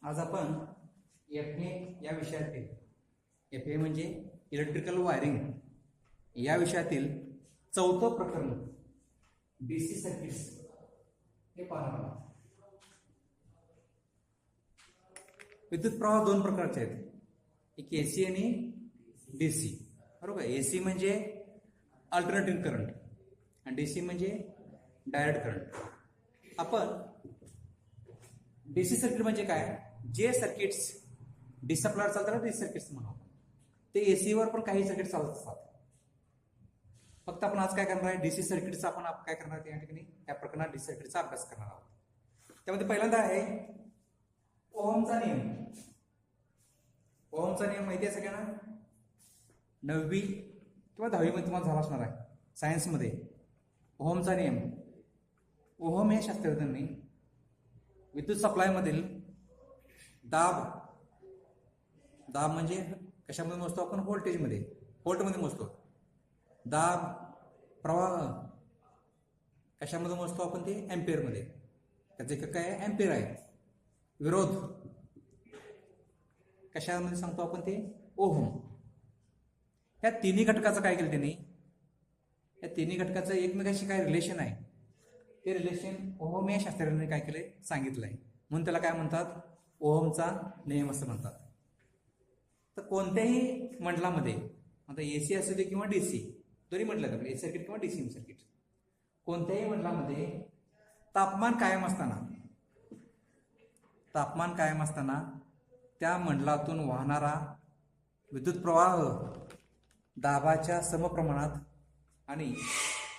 आज आपण FA या विषयातील FA म्हणजे इलेक्ट्रिकल वायरिंग या विषयातील चौथं प्रकरण DC सर्किट्स हे पाहणार आहोत. विद्युत प्रवाह दोन प्रकारचे आहेत, एक AC आणि DC. बरोबर. AC म्हणजे अल्टरनेटिंग करंट आणि DC म्हणजे डायरेक्ट करंट. आपण DC सर्किट म्हणजे काय, जे सर्किट्स DC सप्लायर चालतात DC सर्किट्स म्हणा, ते AC वर पण काही सर्किट चालत असतात. फक्त आपण आज काय करणार आहे, DC सर्किटचा आपण काय करणार आहे, या ठिकाणी त्या प्रकरणात DC सर्किटचा अभ्यास करणार आहोत. त्यामध्ये पहिल्यांदा आहे ओहमचा नियम. ओहमचा नियम माहिती आहे सगळ्यांना, 9वी किंवा 10वी मध्ये तुम्हाला झाला असणार आहे सायन्समध्ये. ओहमचा नियम. ओहम या शास्त्रज्ञांनी विद्युत सप्लाय मधील दाब म्हणजे कशामध्ये मोजतो आपण, व्होल्टेजमध्ये, व्होल्टमध्ये मोजतो. दाब प्रवाह कशामध्ये मोजतो आपण, ते एम्पियर मध्ये. त्याचे काय आहे, एम्पियर आहे. विरोध कशामध्ये सांगतो आपण, ते ओहम. या तिन्ही घटकाचं काय केलं त्यांनी, या तिन्ही घटकाचं एकमेकांशी काय रिलेशन आहे, ते रिलेशन ओहम या शास्त्रज्ञांनी काय केलंय, सांगितलंय. म्हणून त्याला काय म्हणतात, ओहमचा नियम असं म्हणतात. तर कोणत्याही मंडलामध्ये, आता AC असू दे किंवा DC, दोन्ही म्हटलं तर AC सर्किट किंवा DC सर्किट, कोणत्याही मंडलामध्ये तापमान कायम असताना त्या मंडलातून वाहणारा विद्युत प्रवाह दाबाच्या समप्रमाणात आणि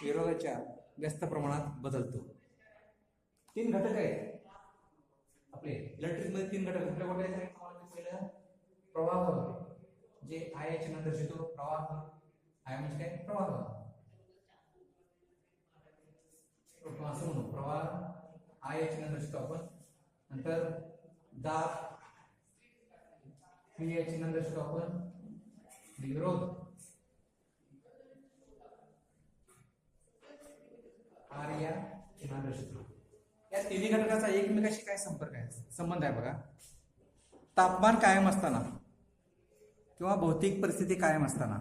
विरोधाच्या व्यस्त प्रमाणात बदलतो. तीन घटक आहेत आपले इलेक्ट्रिक मध्ये. तीन घटक कुठल्या कुठले आहेत, पहिलं प्रवाह, जे I च्या नंतर दर्शवतो प्रवाह. I म्हणजे काय, प्रवाह. असं म्हणू, प्रवाह I च्या नंतर दर्शवतो आपण. नंतर दाब V च्या नंतर दर्शवतो आपण. विरोध R या चिन्हाने दर्शवतो. या तिन्ही घटकाचा एकमेकाशी काय संपर्क आहे, संबंध आहे बघा. तापमान कायम असताना किंवा भौतिक परिस्थिती कायम असताना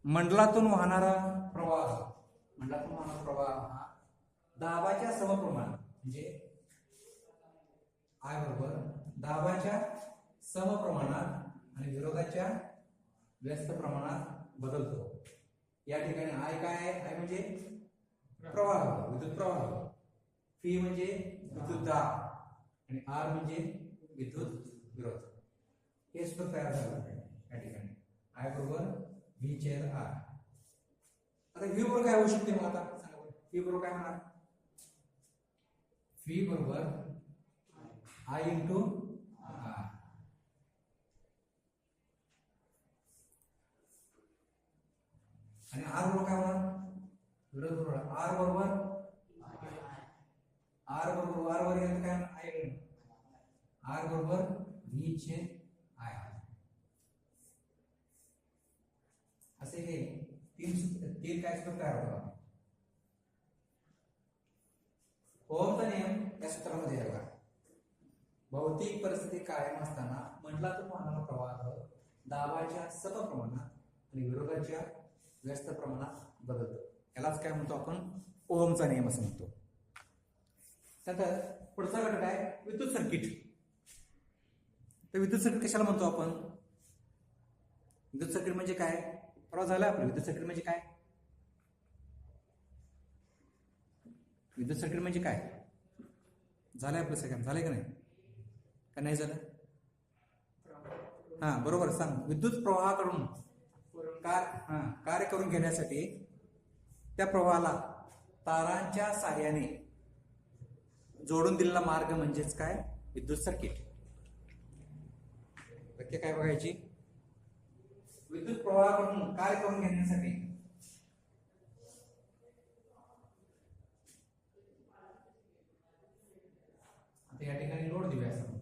मंडलातून वाहणारा प्रवाह हा दाबाच्या समप्रमाणात, म्हणजे I बरोबर दाबाच्या समप्रमाणात आणि विरोधाच्या व्यस्त प्रमाणात बदलतो. या ठिकाणी I काय आहे, I म्हणजे प्रवाह, विद्युत प्रवाह. P म्हणजे विद्युत दाब आणि R म्हणजे विद्युत विरोध. हे सूत्र तयार झालं या ठिकाणी. I बरोबर V छेद R. आता V बरोबर काय होऊ शकते, मग आता सांगा बरं, V बरोबर काय होणार, V बरोबर I इंटू R. आणि R बरोबर काय होणार, विरोध बरोबर R बरोबर R वर येतं काय, I. R बरोबर V छेद I. असे हे तीन काय सूत्र तयार होतात. ओहमचा नियम या सूत्रामध्ये आहे बघा. भौतिक परिस्थिती कायम असताना मंडलातून वाहणारा प्रवाह दाबाच्या समप्रमाणात आणि विरोधाच्या व्यस्त प्रमाणात बदलतो. यालाच काय म्हणतो आपण, ओहमचा नियम असं म्हणतो. त्यानंतर पुढचा घटक आहे विद्युत सर्किट. तर विद्युत सर्किट कशाला म्हणतो आपण, विद्युत सर्किट म्हणजे काय, प्रवाह झाला आपलं. विद्युत सर्किट म्हणजे काय, विद्युत सर्किट म्हणजे काय झालंय आपलं सगळ्यांना, झालंय का नाही, का नाही झालं, हा बरोबर सांग. विद्युत प्रवाहाकडून कार्य करून घेण्यासाठी त्या प्रवाहाला तारांच्या साहाय्याने जोडून दिलेला मार्ग म्हणजेच काय, विद्युत सर्किट. व्याख्या काय बघायची, विद्युत प्रवाहाकडून कार्य करून घेण्यासाठी आता या ठिकाणी लोड देऊया असं.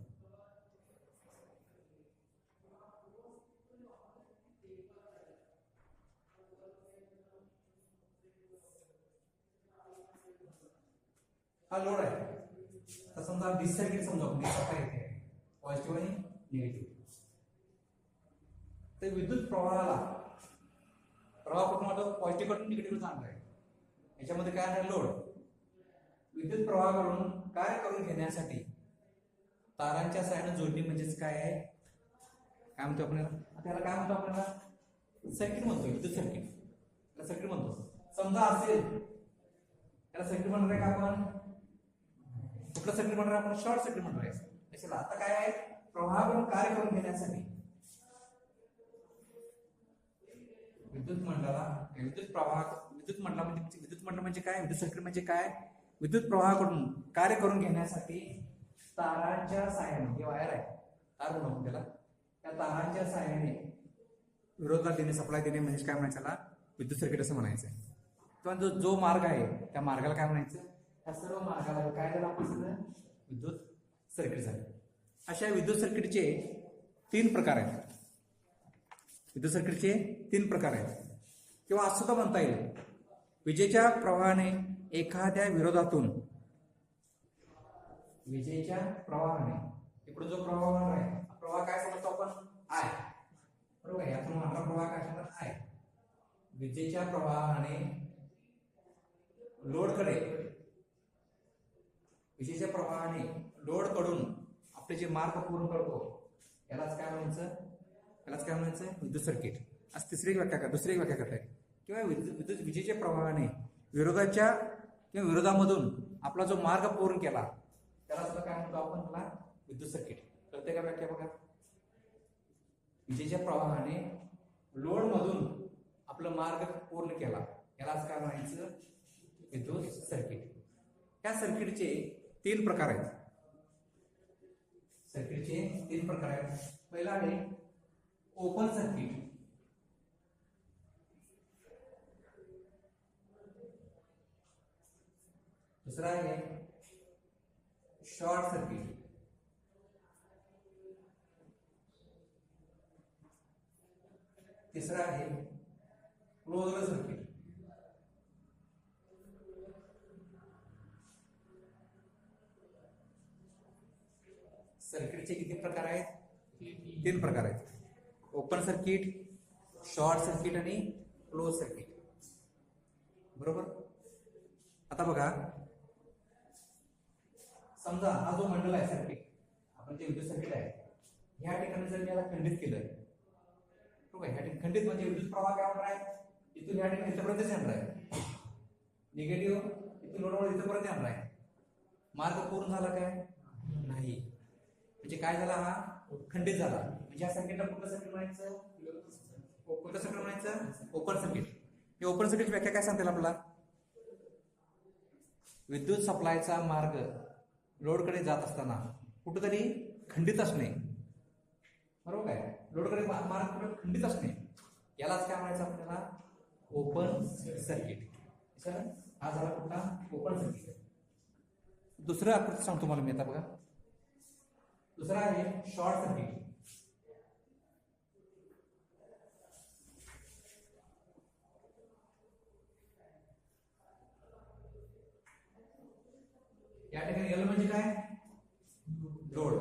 हा लोड आहे. समजा डीसी सर्किट समजा सप्लाय येते पॉझिटिव्ह आणि निगेटिव्ह. तर विद्युत प्रवाह कुठून होतो? पॉझिटिव्ह कडून निगेटिव्ह जाणार आहे. याच्यामध्ये काय आहे? लोड. विद्युत प्रवाहाकडून काय करून घेण्यासाठी तारांच्या साहाय्याने जोडणी म्हणजेच काय आहे? काय म्हणतो आपल्याला? त्याला काय म्हणतो आपल्याला? सर्किट म्हणतो. विद्युत सर्किट त्याला सर्किट म्हणतो. समजा असेल त्याला सर्किट म्हणणार आहे का आपण? कुठलं सर्किट म्हणणार आहे आपण? शॉर्ट सर्किट म्हणणार आहे. कशाला? आता काय आहे? प्रवाहाकडून कार्य करून घेण्यासाठी विद्युत मंडळ म्हणजे काय? विद्युत सर्किट म्हणजे काय? विद्युत प्रवाहाकडून कार्य करून घेण्यासाठी तारांच्या साहाय्याने, हे वायर आहे तार म्हणून त्याला, त्या तारांच्या साहाय्याने विरोधात देणे, सप्लाय देणे म्हणजे काय म्हणायचं? त्याला विद्युत सर्किट असं म्हणायचं. किंवा जो मार्ग आहे त्या मार्गाला काय म्हणायचं? त्या सर्व मार्गाला काय झालं आपण? विद्युत सर्किट झालं. अशा विद्युत सर्किटचे 3 प्रकार आहेत. विद्युत सर्किटचे 3 प्रकार आहेत. किंवा असं सुद्धा म्हणता येईल, विजेच्या प्रवाहाने एखाद्या विरोधातून, विजेच्या प्रवाहाने इकडून जो प्रवाह होणार आहे, प्रवाह काय समजतो आपण? आय. बरोबर आहे. यातून होणारा प्रवाह काय समजतो? आय. विजेच्या प्रवाहाने लोड कडून आपले जे मार्ग पूर्ण करतो यालाच काय म्हणायचं? विद्युत सर्किट. आज दुसरी एक व्याख्या करताय. किंवा विजेच्या प्रवाहाने विरोधाच्या किंवा विरोधामधून आपला जो मार्ग पूर्ण केला त्याला सुद्धा काय म्हणतो आपण? त्याला विद्युत सर्किट. कळते का व्याख्या? बघा, विजेच्या प्रवाहाने लोड मधून आपला मार्ग पूर्ण केला यालाच काय म्हणायचं? विद्युत सर्किट. या सर्किटचे 3 प्रकार आहेत. पहिला आहे ओपन सर्किट. दुसरा आहे शॉर्ट सर्किट. तिसरा आहे क्लोज्ड सर्किट. सर्किटचे किती प्रकार आहेत? 3 प्रकार आहेत. ओपन सर्किट, शॉर्ट सर्किट आणि क्लोज सर्किट. बरोबर. आता बघा, समजा हा जो मंडल आहे सर्किट, आपण जे विद्युत सर्किट आहे, ह्या ठिकाणी जर मी याला खंडित केलं, ह्या ठिकाणी खंडित म्हणजे विद्युत प्रवाह काय होणार आहे? इथून या ठिकाणी इथपर्यंत येणार आहे. निगेटिव्ह इथून लोडवर इथपर्यंत येणार आहे. मार्ग पूर्ण झाला काय? नाही. म्हणजे काय झाला? हा खंडित झाला. म्हणजे या सर्किटला कुठलं सर्किट म्हणायचं? Open circuit. हे ओपन सर्किटची व्याख्या काय सांगते आपल्याला? विद्युत सप्लायचा मार्ग लोडकडे जात असताना कुठेतरी खंडित असणे. बरोबर आहे. लोडकडे मार्ग खंडित असणे यालाच काय म्हणायचं आपल्याला? Open circuit. हा झाला कुठला? Open circuit. दुसरं आकृती सांगतो तुम्हाला मी आता. बघा, दुसरा आहे शॉर्ट सर्किट. या ठिकाणी एल म्हणजे काय? लोड.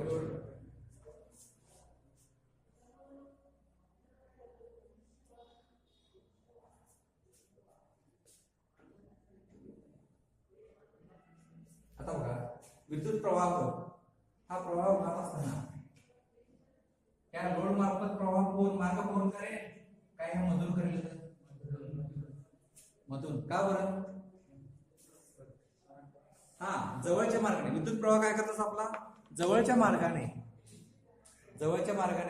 आता बघा, विद्युत प्रवाह हा प्रवाह वाहत असताना त्या लोड मार्फत मार्ग पूर्ण करेल काय? मधून करेल. मधून का बरं? हा, जवळच्या मार्गाने विद्युत प्रवाह काय करतो आपला? जवळच्या मार्गाने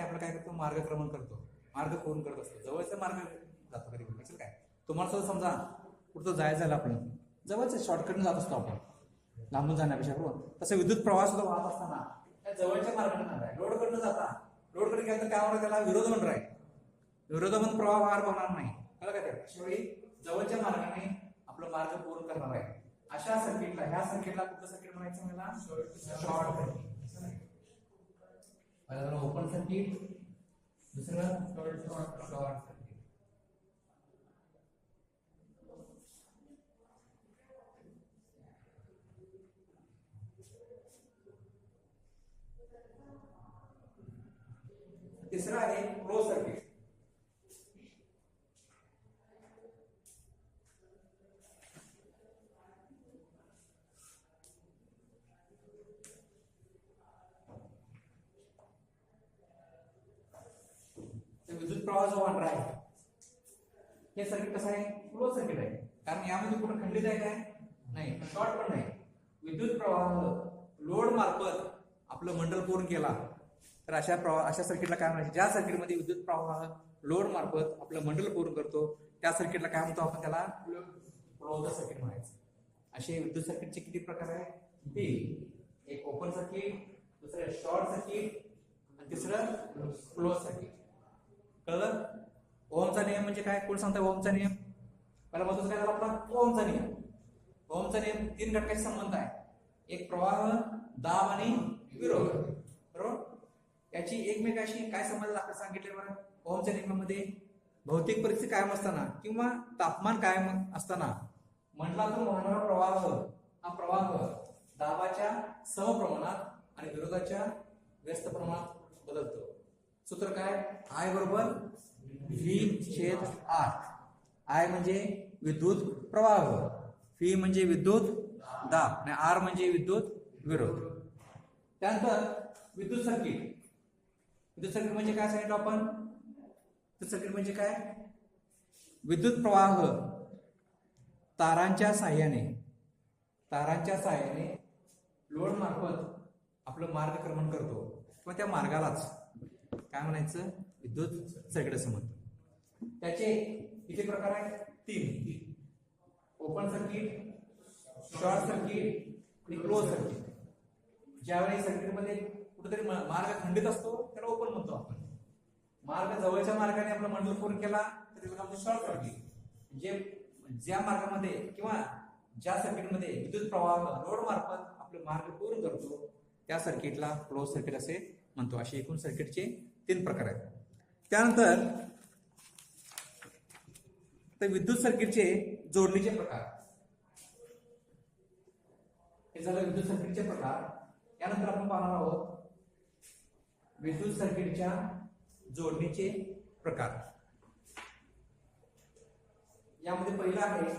आपण काय करतो? मार्गक्रमण करतो, मार्ग पूर्ण करत असतो. जवळचा मार्ग जातो कधी कधी. काय तुम्हाला सुद्धा समजा कुठं जायचं झालं, आपण जवळच्या शॉर्टकटने जात असतो आपण लांबून जाण्यापेक्षा. बरोबर. तसं विद्युत प्रवाह सुद्धा वाहत असताना त्या जवळच्या मार्गाने जाणार आहे. लोडकडनं जाता लोडकडे गेलं तर काय होणार? त्याला विरोध म्हणणार आहे. विरोधामध्ये प्रवाह वाहत होणार नाही. कळलं का? त्यावेळी जवळच्या मार्गाने आपला मार्ग पूर्ण करणार आहे. अशा सर्किटला, ह्या सर्किटला कुठलं सर्किट म्हणायचं? मला शॉर्ट सर्किट. पहिला ओपन सर्किट, दुसरं शॉर्ट सर्किट. तिसरा आहे क्लोज सर्किट. विद्युत प्रवाह जो वाहणार आहे हे सर्किट कसं आहे, क्लोज सर्किट आहे. कारण यामध्ये कुठं खंडित आहे काय नाही, शॉर्ट पण नाही. विद्युत प्रवाह लोड मार्फत आपलं मंडल पूर्ण केला तर अशा सर्किटला काय म्हणायचं, ज्या सर्किटमध्ये विद्युत प्रवाह लोड मार्फत आपलं मंडल पूर्ण करतो त्या सर्किटला काय म्हणतो आपण, त्याला क्लोज सर्किट म्हणायचं. असे विद्युत सर्किटचे किती प्रकार आहे, तीन. एक ओपन सर्किट, दुसरं शॉर्ट सर्किट आणि तिसरं क्लोज सर्किट. कळलं? ओहमचा नियम म्हणजे काय, कोण सांगता ओहमचा नियम? पहिला महत्वाचा काय झाला आपला ओहमचा नियम. ओहमचा नियम तीन घटकांशी संबंध आहे. एक प्रवाह, दाब आणि विरोध. बरोबर? याची एकमेकाशी काय संबंध दाखल सांगितले बरं? ओहमच्या नियमामध्ये भौतिक परिस्थिती कायम असताना किंवा तापमान कायम असताना मंडलातून वाहणारा प्रवाह हा प्रवाह दाबाच्या समप्रमाणात आणि विरोधाच्या व्यस्त प्रमाणात बदलतो. सूत्र काय, I बरोबर V/R. I म्हणजे विद्युत प्रवाह, V म्हणजे विद्युत दाब आणि R म्हणजे विद्युत विरोध. त्यानंतर विद्युत सर्किट. विद्युत सर्किट म्हणजे काय सांगितलं आपण, विद्युत सर्किट म्हणजे काय, विद्युत प्रवाह तारांच्या साह्याने लोड मार्फत आपलं मार्गक्रमण करतो किंवा त्या मार्गालाच काय म्हणायचं, विद्युत सर्किट असं म्हणतो. त्याचे किती प्रकार आहेत, तीन. ओपन सर्किट, शॉर्ट सर्किट आणि क्लोज सर्किट. ज्यावेळी सर्किटमध्ये कुठेतरी मार्ग खंडित असतो त्याला ओपन म्हणतो आपण. मार्ग जवळच्या मार्गाने आपला मंडल पूर्ण केला तर त्याला म्हणतो शॉर्ट सर्किट. ज्या मार्गामध्ये किंवा ज्या सर्किटमध्ये विद्युत प्रवाह लोड मार्फत आपले मार्ग पूर्ण करतो त्या सर्किटला क्लोज सर्किट असे म्हणतो. असे एकूण सर्किटचे तीन प्रकार आहेत. त्यानंतर विद्युत सर्किटचे जोडणीचे प्रकार. हे झालं विद्युत सर्किटचे प्रकार. यानंतर आपण पाहणार आहोत विद्युत सर्किटच्या जोडणीचे प्रकार. यामध्ये पहिला आहे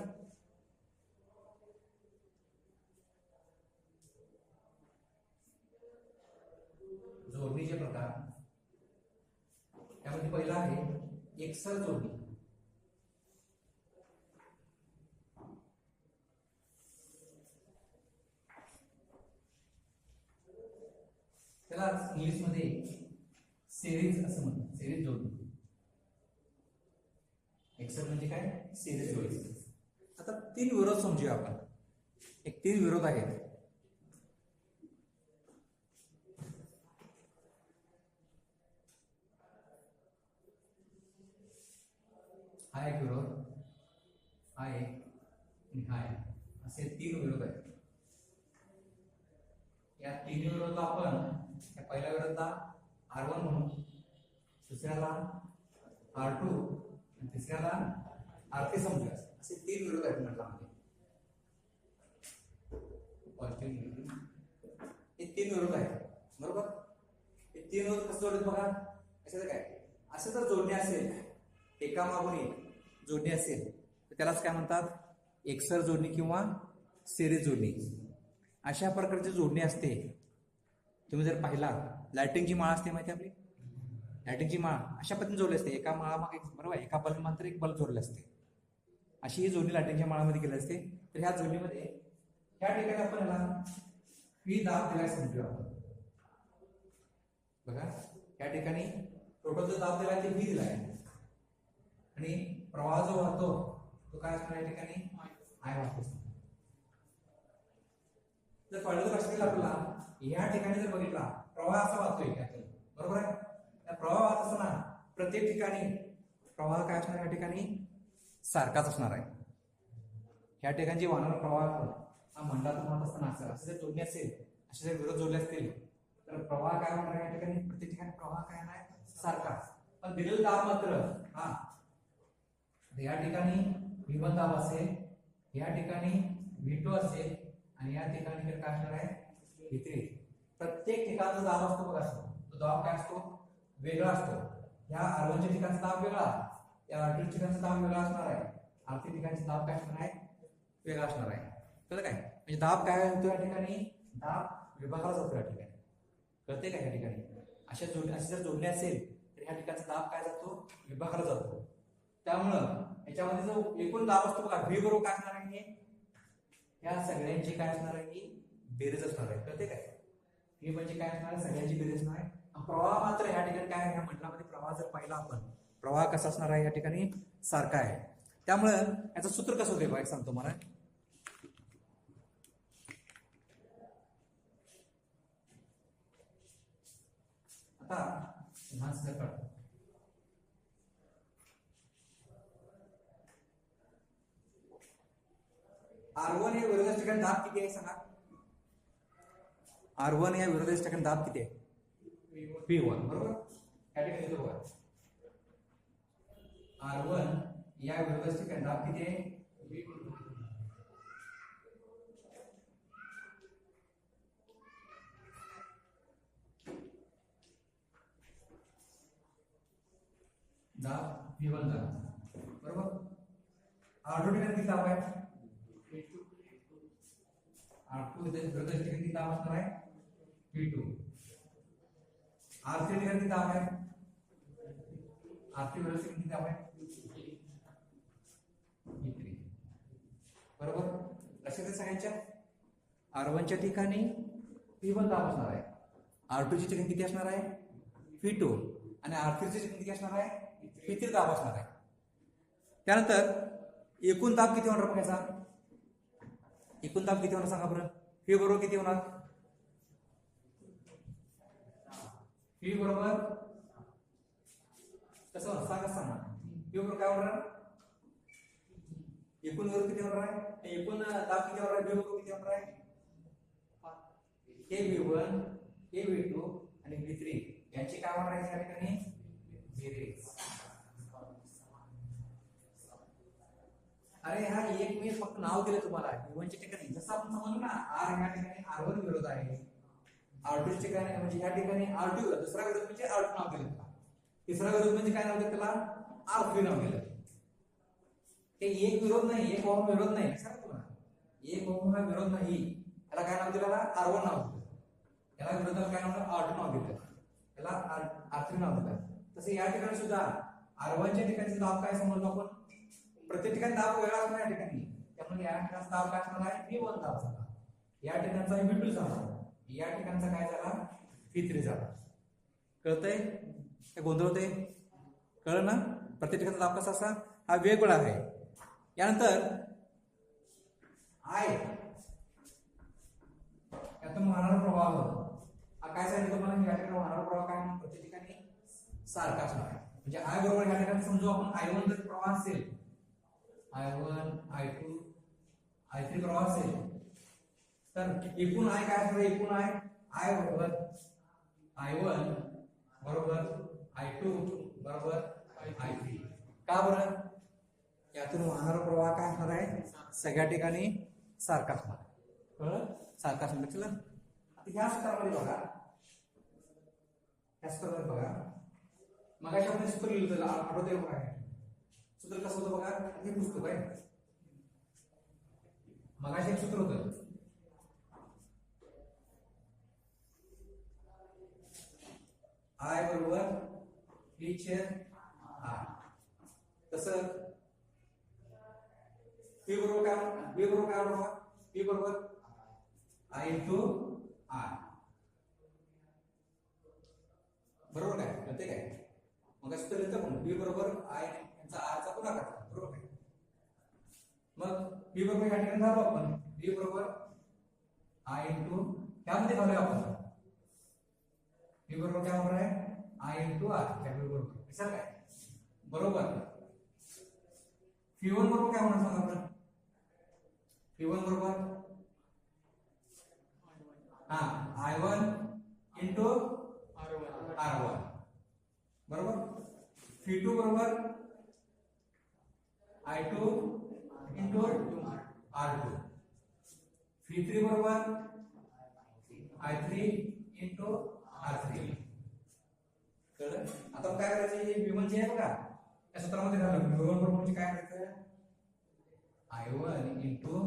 जोडणीचे प्रकार. त्यामध्ये पहिला आहे एकसर जोडणी. त्याला इंग्लिश मध्ये सिरीज असं म्हणतात, सिरीज जोडणी. एकसर म्हणजे काय, सिरीज जोडणी. आता तीन विरोध समजूया आपण. एक तीन विरोध आहेत. हा एक विरोध, हा एक आणि हा एक, असे तीन विरोध आहेत. या तीन विरोधाला आपण पहिल्या विरोधाला R1 म्हणू, दुसऱ्याला R2 आणि तिसऱ्याला R3 समजूया. असे तीन विरोध आहेत मंडलामध्ये. हे तीन विरोध आहेत. बरोबर? हे तीन विरोध कसं जोडत बघा. अशाचं काय, असं जर जोडणी असेल, एकामागून एक जोडणी असेल तर त्यालाच काय म्हणतात, एकसर जोडणी किंवा सिरीज जोडणी. अशा प्रकारची जोडणी असते. तुम्ही जर पाहिला लाइटिंगची माळ असते माहिती आपली, लाइटिंगची माळ अशा पद्धतीने जोडली असते. एका माळामागे बरोबर एका बल्ब मात्र एक बल्ब जोडले असते. अशी ही जोडणी लाइटिंगच्या माळामध्ये केली असते. तर ह्या जोडणीमध्ये ह्या ठिकाणी आपण याला V दाब दिलाय समजूया आपण. बघा या ठिकाणी टोटल जो दाब दिलाय ते V दिलाय आणि प्रवाह जो वाहतो तो काय असणार या ठिकाणी, I वाहतो. जर कळलं लक्षात येईल आपल्याला, या ठिकाणी जर बघितला प्रवाह असा वाहतोय त्यातून, बरोबर आहे. त्या प्रवाह वाहत असताना प्रत्येक ठिकाणी प्रवाह काय असणार, या ठिकाणी सारखाच असणार आहे. या ठिकाणी जे वाहणारा प्रवाह हा मंडळातून वाहत असताना असे जर जोडणी असेल, असे जर विरोध जोडले असतील तर प्रवाह काय होणार या ठिकाणी, प्रत्येक ठिकाणी प्रवाह काय नाही सारखा. पण दिलेला दाब मात्र हा या ठिकाणी V1 दाब असेल, या ठिकाणी V2 असेल आणि या ठिकाणी काय असणार आहे V3. प्रत्येक ठिकाणचा दाब असतो बघा, तो दाब काय असतो, वेगळा असतो. ह्या R1 च्या ठिकाणचा दाब वेगळा, या R2 ठिकाणचा दाब वेगळा असणार आहे, R3 ठिकाणचा दाब काय असणार आहे, वेगळा असणार आहे. कळलं काय? म्हणजे दाब काय होतो या ठिकाणी, दाब विभागाला जातो या ठिकाणी. कळते काय या ठिकाणी? अशा जर जोडले असेल तर ह्या ठिकाणचा दाब काय जातो, विभागाला जातो. त्यामुळं याच्यामध्ये जो एकूण दाब असतो बघा, V बरोबर काय असणार आहे, या सगळ्यांची काय असणार आहे, ही बेरीज असणार आहे. कळते काय? V म्हणजे काय असणार आहे, सगळ्यांची बेरीज असणार आहे. प्रवाह मात्र या ठिकाणी काय आहे, ह्या मंडळामध्ये प्रवाह जर पाहिला आपण, प्रवाह कसा असणार आहे या ठिकाणी, सारखा आहे. त्यामुळं याचं सूत्र कसं होते बघा, एक सांगतो मला. आता R1 या विरोधाच्या ठिकाणी दाब किती आहे सांगा. R1 या विरोधाच्या ठिकाणी दाब किती आहे, V1 बरोबर. या ठिकाणी येतो बघा, R1 या विरोधाच्या ठिकाणी दाब किती आहे, दाब V1 दाब बरोबर. R2 ठिकाणी किती दाब आहे, R2 विरोधाच्या ठिकाणी किती दाब असणार आहे, V2. R3 ठिकाणी किती दाब आहे, R3 विरोधाच्या ठिकाणी किती दाब आहे, V3 बरोबर. लक्षात आहे सगळ्यांच्या. R1 च्या ठिकाणी V1 दाब असणार आहे, R2 च्या ठिकाणी किती असणार आहे, V2, आणि R3 च्या ठिकाणी किती असणार आहे, V3 दाब असणार आहे. त्यानंतर एकूण दाब किती होणार बघायचा, एकूण दाब किती होणार सांगा बरं. V बरोबर किती होणार, V बरोबर कसं होणार सांगा. V बरोबर काय होणार, एकूण बरोबर किती होणार आहे, एकूण दाब किती होणार आहे, V बरोबर किती होणार आहे, हे V1, हे V2 आणि V3 यांची काय होणार आहे या ठिकाणी, बेरीज. अरे हा एक मी फक्त नाव दिलं तुम्हाला V1 च्या ठिकाणी. जसं आपण समजलो ना, R या ठिकाणी R1 विरोध आहे, R2 च्या ठिकाणी म्हणजे या ठिकाणी R2 विरोध, दुसरा विरोध म्हणजे R2 नाव दिलं त्याला, तिसरा विरोध म्हणजे काय नाव दिलं त्याला, R3 नाव दिलं. ते एक विरोध नाही, एक ओहम विरोध नाही, सांगा तुम्हाला, एक ओहम हा विरोध नाही, याला काय नाव दिलं, R1 नाव दिलं. याला विरोधाला काय नाव, R2 नाव दिलं, याला R3 नाव दिलं. तसे या ठिकाणी सुद्धा R1 च्या ठिकाणचा दाब काय समजलो आपण, प्रत्येक ठिकाणी दाब वेगळा असणार या ठिकाणी. त्यामुळे या ठिकाणचा दाब काय असणार आहे, V1 दाब झाला, या ठिकाणचा V2 झाला, या ठिकाणचा काय झाला, V3 झाला. कळतंय काय, गोंधळ होतंय, कळलं ना. प्रत्येक ठिकाणचा दाब कसा असा, हा वेगवेगळा आहे. यानंतर I यातून वाहणारा प्रवाह, हा काय सांगितलं तुम्हाला, या ठिकाणी वाहणारा प्रवाह काय, प्रत्येक ठिकाणी सारखा असणार आहे. म्हणजे I बरोबर या ठिकाणी समजू आपण I1 जर प्रवाह असेल, I1 I2 I3 प्रवाह असेल, तर एकूण I काय असणार, एकूण I बरोबर I1 बरोबर I2 बरोबर I3. का बरं, यातून वाहणारा प्रवाह काय असणार आहे, सगळ्या ठिकाणी सारखा असणार. कळलं, सारखा असणार. चला आता ह्या सूत्रामध्ये बघा, ह्या सूत्रामध्ये बघा, मग आपण सूत्र लिहिलं त्याला आठवतंय बघा, सूत्र कसं होतं बघा, हे पुस्तक आहे, मगाशी एक सूत्र होतं, I बरोबर V/R. तसं V बरोबर काय, V बरोबर काय बरोबर, V बरोबर I into R. बरोबर काय, कळते काय, मग सूत्र लिहितं पण V बरोबर I यांचा R चा गुणाकार, बरोबर काय. मग V बरोबर या ठिकाणी झालो आपण, V बरोबर I into त्यामध्ये घालूया आपण, V बरोबर काय होणार आहे, I into R, त्यामुळे बरोबर विचार काय, बरोबर. V1 बरोबर काय होणार सांगा आपण, V1 बरोबर I1 into R1 बरोबर. V2 बरोबर I2 into R2. V3 बरोबर I3 इंटू R3. कळलं? आता काय करायचं, हे V1 जे आहे बघा या सूत्रामध्ये घालून V1 बरोबर म्हणजे काय करायचं, I1 इंटू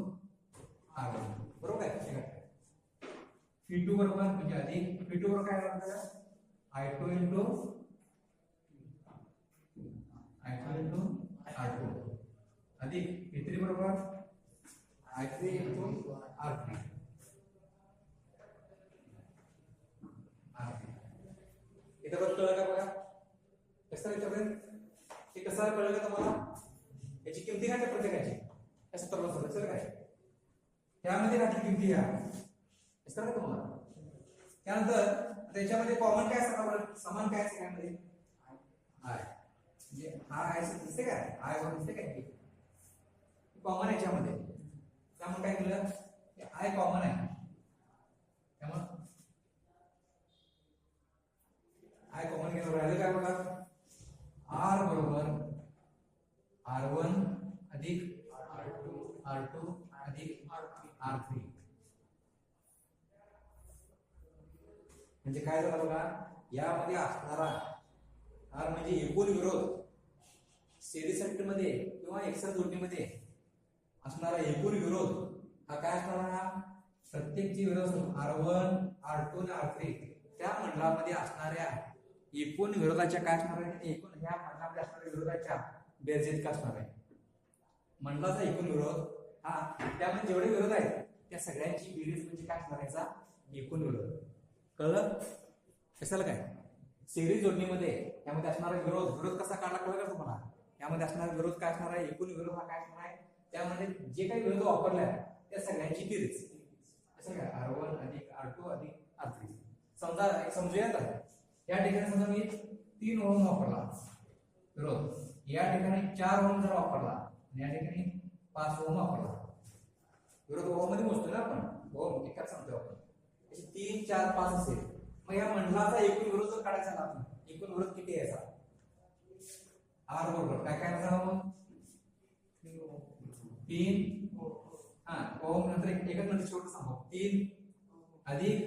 R1. बरोबर आहे. V2 बरोबर म्हणजे अधिक V2 बरोबर काय करायचं, I2 इंटू R2 अधिक V3 बरोबर I3 इंटू R3. इथं बघ कळलं का बघा, कसं विचारलं हे, कसं कळलं का तुम्हाला, याची किमती काय त्या प्रत्येकाची या सूत्राला लक्षात काय, त्यामध्ये घातली किमती या कसं का तुम्हाला. त्यानंतर त्याच्यामध्ये कॉमन काय असणार, समान काय असते त्यामध्ये आय, म्हणजे हा आय दिसते काय, आय वन दिसते काय, कॉमन आहे याच्यामध्ये. त्यामुळे काय केलं, आय कॉमन आहे, त्यामुळे आय कॉमन घेऊन राहिलं काय बघा, आर बरोबर R1 अधिक R2 अधिक R3. म्हणजे काय झालं बघा, यामध्ये असणारा आर म्हणजे एकूण विरोध, सिरीज सर्किटमध्ये किंवा एक्सर जोडणीमध्ये असणारा एकूण विरोध हा काय असणार, प्रत्येकची विरोध R1 R2 आणि R3 त्या मंडळामध्ये असणाऱ्या एकूण विरोधाच्या काय असणार आहे, एकूण ह्या मंडळामध्ये असणाऱ्या विरोधाच्या बेरजेत का असणार आहे. मंडळाचा एकूण विरोध हा त्यामध्ये जेवढे विरोध आहेत त्या सगळ्यांची बेरीज म्हणजे काय असणार याचा एकूण विरोध. कळलं? कशाला काय, सिरीज जोडणीमध्ये यामध्ये असणारा विरोध कसा काढला कळलं का तुम्हाला, यामध्ये असणारा विरोध काय असणार आहे, एकूण विरोध हा काय असणार आहे, त्यामध्ये जे काही विरोध वापरलाय त्या सगळ्यांची बेरीज असं काय, R1 अधिक R2 अधिक R3. समजा समजूया तर या ठिकाणी समजा मी 3 ओहम वापरला विरोध, या ठिकाणी 4 ओहम जर वापरला आणि या ठिकाणी 5 ओहम वापरला, विरोध ओहम मध्ये मोजतो ना आपण, ओहम एकाच सांगतो आपण, 3 4 5 असेल. मग या मंडळाचा एकूण विरोध जर काढायचा ना आपण, एकूण विरोध किती यायचा, आर बरोबर काय काय झालं मग 3 ओहम नंतर एकच नंतर शेवट सांगू 3 अधिक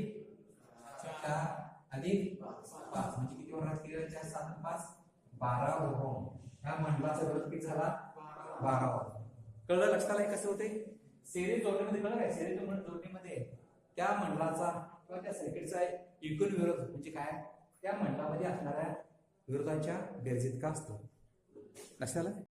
4 अधिक 5 म्हणजे किती होणार, 4 7 5 12 ओहम. ह्या मंडळाचा विरोध किती झाला, 12 ओहम. कळलं? लक्षात आलं कसं होते, सिरीज जोडणीमध्ये कळलं काय, सिरीज जोडणीमध्ये त्या मंडळाचा किंवा त्या सर्किटचा एकूण विरोध म्हणजे काय, त्या मंडळामध्ये असणाऱ्या विरोधाच्या बेरजेत का असतो. लक्षात आलं?